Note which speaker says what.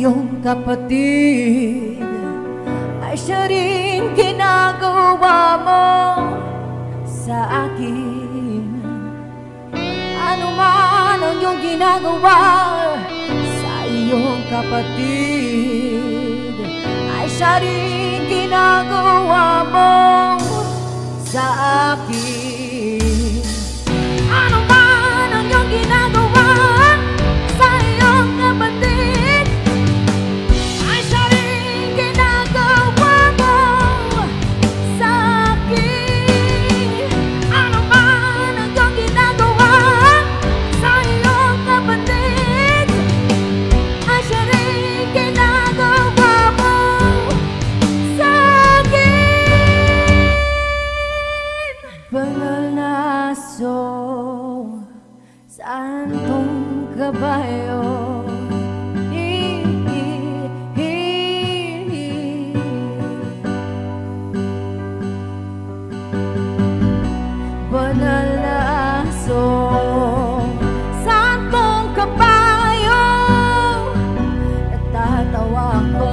Speaker 1: iyong kapatid ay siya rin ginagawa mo sa akin. Ano man ang iyong ginagawa sa iyong kapatid ay siya rin ginagawa mo sa akin. Ano man ang iyong ginagawa sa iyong kapatid ay siya rin ginagawa mo sa akin. Ano man ang iyong ginagawa sa iyong kapatid ay siya rin ginagawa mo sa akin. Banal na aso, santong kabayo, banal na aso, santong kabayo, natatawa ko.